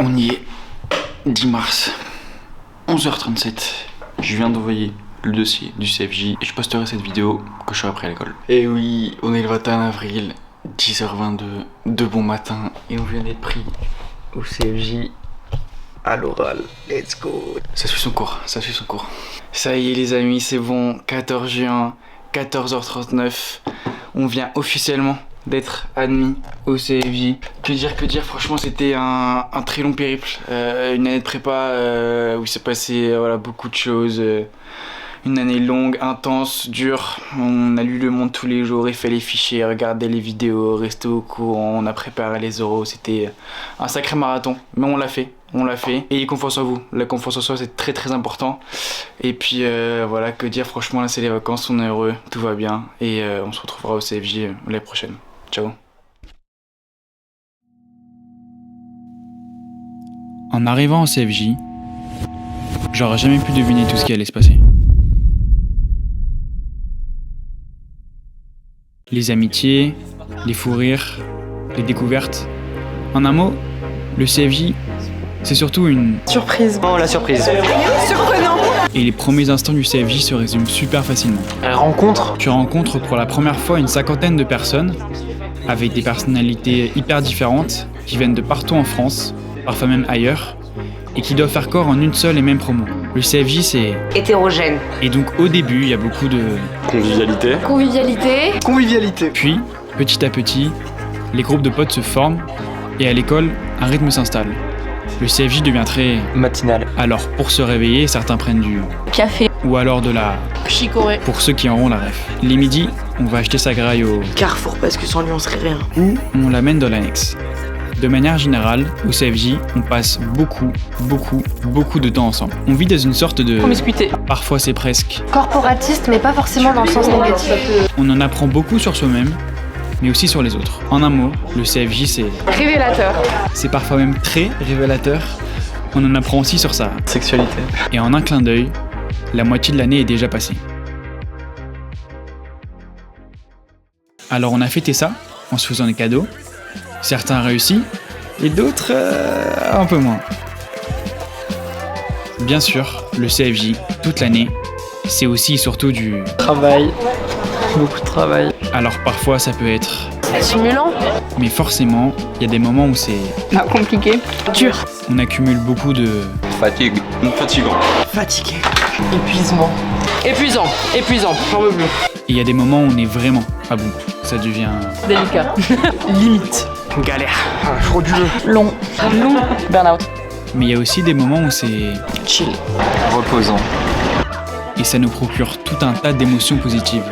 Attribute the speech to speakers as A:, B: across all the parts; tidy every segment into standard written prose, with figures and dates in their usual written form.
A: On y est, 10 mars, 11h37. Je viens d'envoyer le dossier du CFJ et je posterai cette vidéo quand je serai après à l'école. Et oui, on est le 21 avril, 10h22, de bon matin, et on vient d'être pris au CFJ à l'oral. Let's go. Ça suit son cours, ça suit son cours. Ça y est les amis, c'est bon, 14 juin, 14h39, on vient officiellement d'être admis au CFJ. Que dire, franchement c'était un très long périple, une année de prépa où il s'est passé beaucoup de choses, une année longue, intense, dure. On a lu Le Monde tous les jours, fait les fichiers, regardé les vidéos, resté au courant, on a préparé les oraux, c'était un sacré marathon, mais on l'a fait. Et ayez confiance en vous, la confiance en soi c'est très très important. Et puis voilà, que dire, franchement là c'est les vacances, on est heureux, tout va bien. Et on se retrouvera au CFJ l'année prochaine. Ciao.
B: En arrivant au CFJ, j'aurais jamais pu deviner tout ce qui allait se passer. Les amitiés, les fous rires, les découvertes. En un mot, le CFJ, c'est surtout une
C: surprise.
D: Oh la surprise.
C: Surprenant.
B: Et les premiers instants du CFJ se résument super facilement.
D: Rencontre.
B: Tu rencontres pour la première fois une cinquantaine de personnes, avec des personnalités hyper différentes, qui viennent de partout en France, parfois même ailleurs, et qui doivent faire corps en une seule et même promo. Le CFJ c'est
E: hétérogène.
B: Et donc au début, il y a beaucoup de
C: Convivialité.
B: Puis, petit à petit, les groupes de potes se forment, et à l'école, un rythme s'installe. Le CFJ devient très
D: matinal.
B: Alors pour se réveiller, certains prennent du
E: Café.
B: ou alors de la
E: Chicorée.
B: pour ceux qui en ont la ref. Les midis, on va acheter sa graille au
C: Carrefour, parce que sans lui on serait rien.
B: ou on l'amène dans l'annexe. De manière générale, au CFJ, on passe beaucoup de temps ensemble. On vit dans une sorte de
E: Promiscuité.
B: parfois c'est presque.
F: Corporatiste, mais pas forcément dans le sens négatif.
B: On en apprend beaucoup sur soi-même, mais aussi sur les autres. En un mot, le CFJ
E: Révélateur.
B: c'est parfois même très révélateur. On en apprend aussi sur sa
D: Sexualité.
B: Et en un clin d'œil, la moitié de l'année est déjà passée. Alors on a fêté ça, en se faisant des cadeaux. Certains réussis, et d'autres un peu moins. Bien sûr, le CFJ, toute l'année, c'est aussi et surtout du
D: Travail. Beaucoup de travail.
B: Alors parfois ça peut être...
E: Stimulant.
B: Mais forcément, il y a des moments où c'est...
E: Compliqué. Dur.
B: On accumule beaucoup de...
D: Fatigue.
A: Fatigant.
C: Fatigué.
E: Épuisement. Épuisant. J'en veux plus.
B: Et il y a des moments où on est vraiment à bout. Ça devient...
E: Délicat.
C: Limite.
A: Galère.
C: Frauduleux.
E: Long. Burnout.
B: Mais il y a aussi des moments où c'est...
C: Chill.
D: Reposant.
B: Et ça nous procure tout un tas d'émotions positives.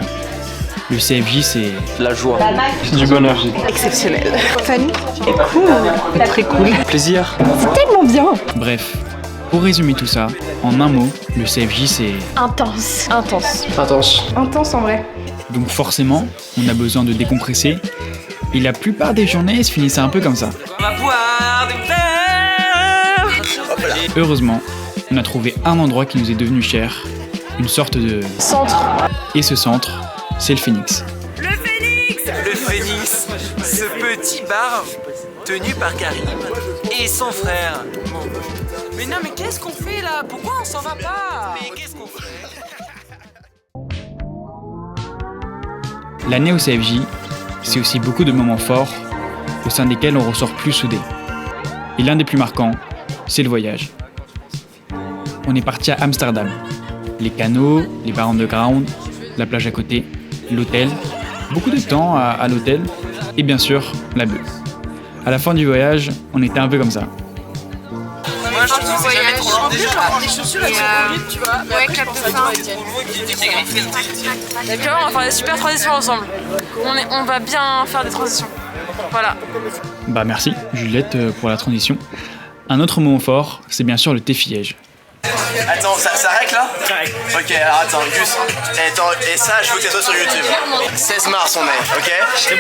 B: Le CFJ, c'est...
D: La joie.
A: Du bonheur.
C: Exceptionnel.
E: Fun. Et cool. Très cool.
D: Plaisir.
E: Tellement bien.
B: Bref, pour résumer tout ça, en un mot, le CFJ, c'est...
F: Intense.
E: Intense en vrai.
B: Donc forcément, on a besoin de décompresser. Et la plupart des journées se finissent un peu comme ça.
G: On va boire des verres.
B: Heureusement, on a trouvé un endroit qui nous est devenu cher. Une sorte de...
E: Centre.
B: Et ce centre, c'est le Phénix.
G: Le Phénix, ce petit bar tenu par Karim et son frère. Mais non, mais qu'est-ce qu'on fait là? Pourquoi on s'en va pas? Mais qu'est-ce qu'on fait?
B: L'année au CFJ, c'est aussi beaucoup de moments forts au sein desquels on ressort plus soudé. Et l'un des plus marquants, c'est le voyage. On est parti à Amsterdam. Les canaux, les bars underground, la plage à côté, l'hôtel, beaucoup de temps à l'hôtel, et bien sûr, la beuh. À la fin du voyage, on était un peu comme ça.
G: Moi, je trouve que c'est jamais trop long déjà. Des chaussures, elles sont vite, tu vois.
F: Ouais, clap de fin.
E: Et puis on va faire des super transitions ensemble. On va bien faire des transitions. Voilà.
B: Bah merci, Juliette, pour la transition. Un autre moment fort, c'est bien sûr le thé-fillège.
H: Attends, ça règle là? Ok, alors attends, Gus. Et ça, je veux que ça soit sur YouTube. 16 mars on est, ok? Les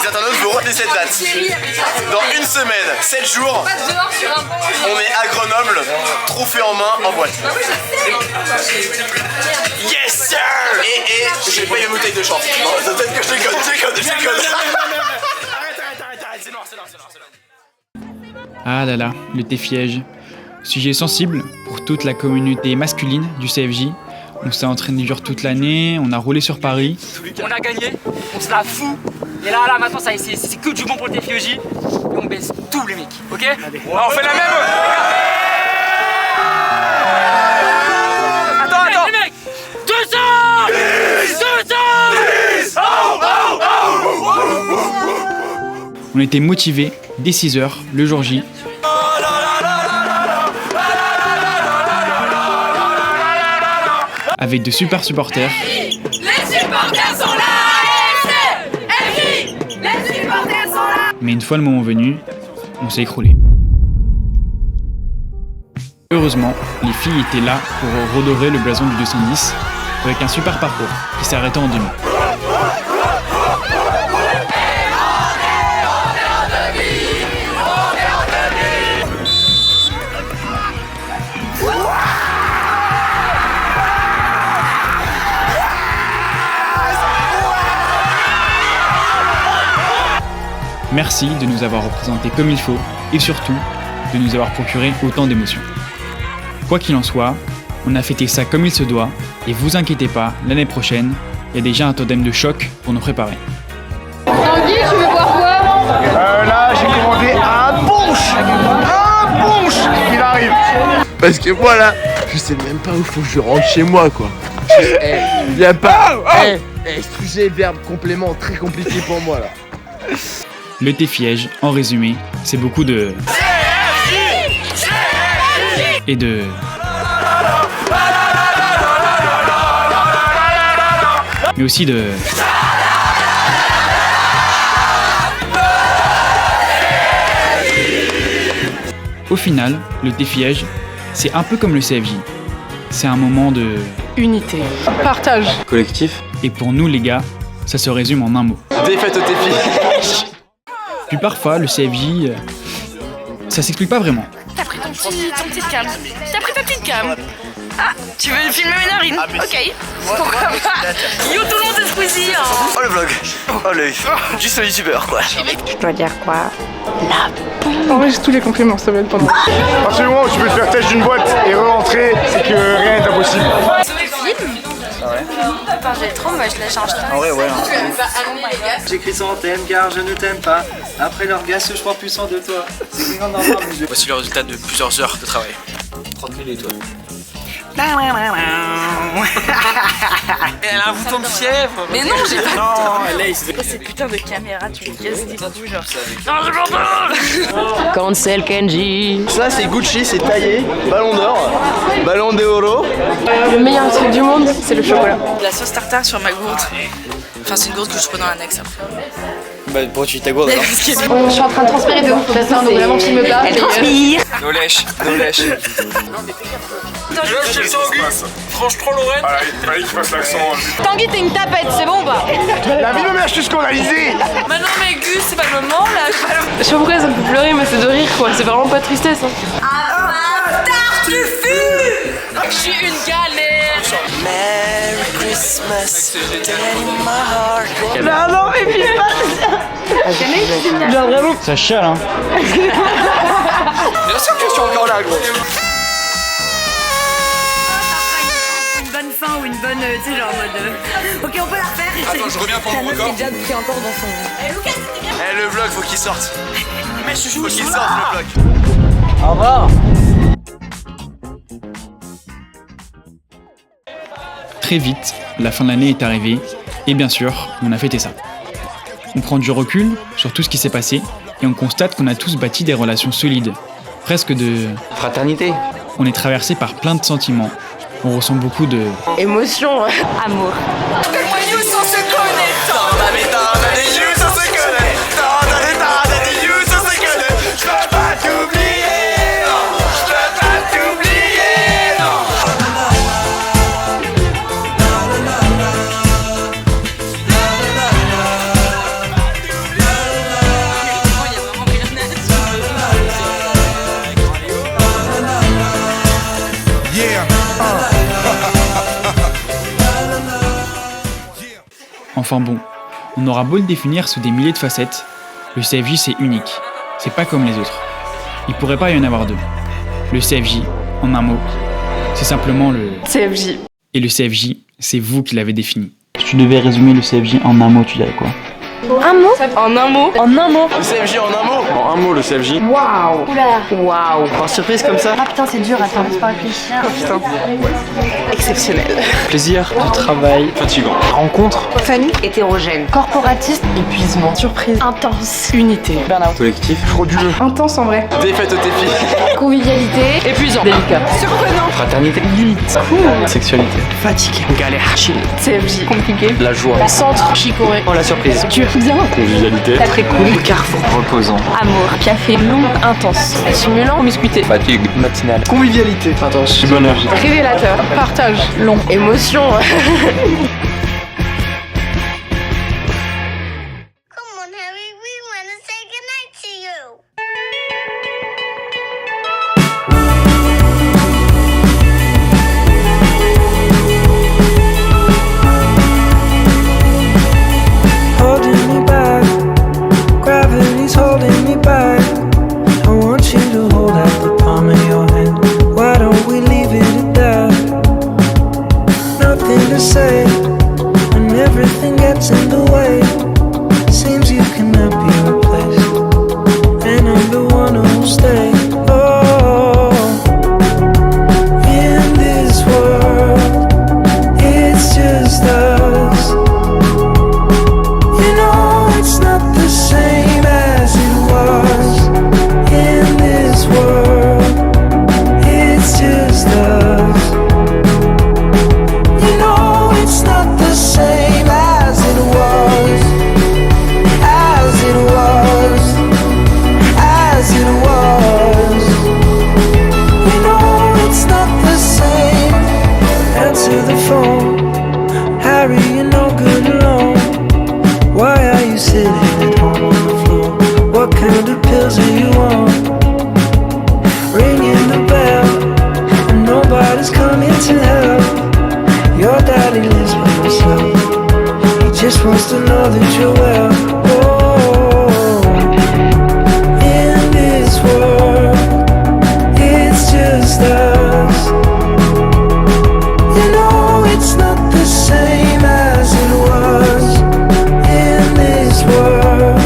H: internautes vont retenir cette date. Dans une semaine, 7 jours, on est à Grenoble, trophée en main, en boîte. Yes sir! Et j'ai payé une bouteille de champ. Non, peut-être que je déconne.
B: Ah Ah là là, le TFIEJ. Sujet sensible pour toute la communauté masculine du CFJ. On s'est entraîné dur toute l'année, on a roulé sur Paris.
I: On a gagné, on se la fout. Et là maintenant, c'est que du bon pour le TFIEJ. Et on baisse tous les mecs, ok? On fait la même. Attends. Les mecs, 200
B: On était motivés dès 6h le jour J. Avec de super supporters.
E: Les supporters sont là. Les supporters sont là.
B: Mais une fois le moment venu, on s'est écroulé. Heureusement, les filles étaient là pour redorer le blason du 210 avec un super parcours qui s'est arrêté en demi. Merci de nous avoir représentés comme il faut et surtout de nous avoir procuré autant d'émotions. Quoi qu'il en soit, on a fêté ça comme il se doit et vous inquiétez pas, l'année prochaine, il y a déjà un totem de choc pour nous préparer.
F: Tanguy, tu veux boire quoi?
H: Là, j'ai commandé un punch. Il arrive. Parce que moi là, je sais même pas où faut que je rentre chez moi quoi. Y a pas. Sujet, verbe, complément, très compliqué pour moi là.
B: Le TFIEJ, en résumé, c'est beaucoup de... Et de... Mais aussi de... Au final, le TFIEJ, c'est un peu comme le CFJ. C'est un moment de...
C: Unité. Partage.
D: Collectif.
B: Et pour nous les gars, ça se résume en un mot.
H: Défaite au TFIEJ.
B: Puis parfois, le CFJ, ça s'explique pas vraiment.
E: T'as pris ton petite cam. T'as pris ta petite cam. Ah, tu veux filmer mes narines? Ok. Pourquoi pas? Yo, tout le monde est Squeezie.
H: Oh le vlog. Oh l'œil. Juste un youtubeur quoi.
F: Je dois dire quoi?
C: Enregistre tous les compléments, ça va être pendant.
J: À partir du moment où tu peux te faire têche d'une boîte et re-rentrer, c'est que rien n'est impossible.
E: Attends, j'ai trop moche, la change.
K: Ah ouais. J'écris sans thème car je ne t'aime pas. Après l'orgasme, je prends plus soin de toi. C'est rien normal.
G: Voici le résultat de plusieurs heures de travail.
K: Tranquille et toi.
G: Elle a un bouton de fièvre.
E: Mais non, j'ai pas.
G: Non, elle est.
E: Ces putains de caméras, tu les casses des tout genre. Non, je m'entends.
C: Cancel Kenji.
H: Ça c'est Gucci, c'est taillé. Ballon d'or. Ballon d'oro.
F: Le meilleur truc du monde, c'est le chocolat.
E: La sauce tartare sur ma gourde. Enfin, c'est une gourde que je prends dans l'annexe après.
K: Bah, pourquoi tu ta gourde alors?
F: Je suis en train de transpirer de ouf. Donc vraiment, tu me bats.
E: Elle transpire.
G: Nos lèches. Je le sens, Gus. Franche trop, Lorraine.
J: Ah, il fallait qu'il fasse l'accent.
E: Tanguy, t'es une tapette, c'est bon ou pas?
J: La vie de ma mère, je suis scandalisé.
E: Bah non, mais Gus, c'est pas le moment là.
C: Je sais pas pourquoi ça me fait pleurer, mais c'est de rire quoi. C'est vraiment pas de tristesse. Hein.
E: Je suis une galère.
G: Merry Christmas.
C: Non, mais puis pas. Genre vraiment.
B: Ça chiale, hein.
G: Bien sûr que je suis encore là, gros.
E: Une bonne fin ou une bonne, tu sais, genre en mode. Ok, on peut la refaire.
G: Attends, je reviens pour mon record.
E: déjà pris encore dans son. Lucas, c'était bien.
H: Le vlog faut qu'il sorte. Mais je faut qu'il sorte le vlog.
K: Au revoir.
B: Très vite, la fin de l'année est arrivée et bien sûr, on a fêté ça. On prend du recul sur tout ce qui s'est passé et on constate qu'on a tous bâti des relations solides, presque de...
D: Fraternité.
B: On est traversé par plein de sentiments, on ressent beaucoup de...
C: Émotion.
F: Amour.
E: Nous sans se connaître.
H: Je peux pas t'oublier. Je peux pas t'oublier.
B: Enfin bon, on aura beau le définir sous des milliers de facettes, le CFJ c'est unique, c'est pas comme les autres. Il pourrait pas y en avoir deux. Le CFJ, en un mot, c'est simplement le
F: CFJ.
B: Et le CFJ, c'est vous qui l'avez défini.
A: Si tu devais résumer le CFJ en un mot, tu dirais quoi?
F: Un mot? En un mot? En un mot?
H: Le CFJ en un mot.
A: En un mot, le CFJ.
F: Waouh! Oula! Waouh!
K: Par surprise comme ça.
F: Ah putain, c'est dur, attends, laisse pas réfléchir.
K: Oh putain.
F: Exceptionnel.
D: Plaisir, du travail,
A: Fatigant.
D: rencontre,
F: Famille.
C: Hétérogène.
F: Corporatiste. Épuisement. Surprise. Intense. Unité.
I: Burnout.
A: Collectif.
J: Frauduleux.
F: Intense en vrai.
H: Défaite au défi.
F: Convivialité.
I: Épuisant.
F: Délicat.
C: Surprenant.
D: fraternité,
A: Sexualité.
I: Fatigue. Galère. Chill.
F: CFJ. Compliqué.
D: la joie,
F: Centre. Chicoré.
D: oh la surprise,
F: Dur. Bien.
A: Convivialité.
F: Très cool.
I: Carrefour.
D: reposant,
F: Amour. Café. Long. Intense. Stimulant. Promiscuité.
D: fatigue, matinale,
J: Convivialité.
A: Intense. Du bonheur.
F: Révélateur. Partage. Long. Émotion.
C: Come on, Harry, we want to say goodnight to you.
L: Holding me back, gravity's holding me back. I want you to hold out the palm of your hand. Why don't we leave it at that? Nothing to say when everything gets in the way. Seems you cannot be replaced, and I'm the one who'll stay. Oh, in this world, it's just us. You know it's not the same as it was. In this world, it's just us. You know it's not the same as it was. As it was. As it was. You know it's not the same. Answer the phone, Harry, you're no good alone. Why are you sitting at home on the floor? What kind of pills are you on? Ringing the bell, and nobody's coming to help. Your daddy lives by himself. He just wants to know that you're well. Oh, in this world, it's just us. You know it's not the same as it was. In this world,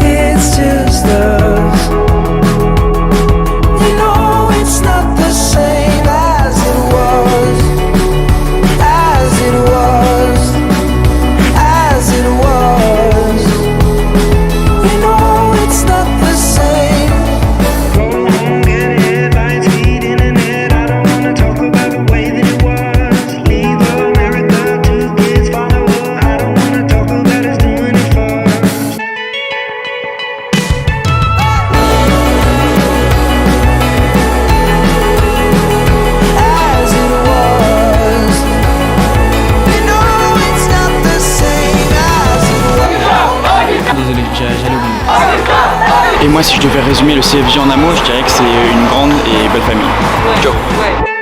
L: it's just us. You know it's not the same as it was. As it was. As it was. You know it's not the same. Go home, get headlines, feed internet. I don't wanna talk about the way that it was. Leave America, 2 kids follow her. I don't wanna talk about us doing it first. As it was. You know it's not the same as it was.
B: Désolé, j'allais oublier.
A: Et moi, si je devais résumer le CFJ en un mot, je dirais que c'est une grande et belle famille.
D: Ciao.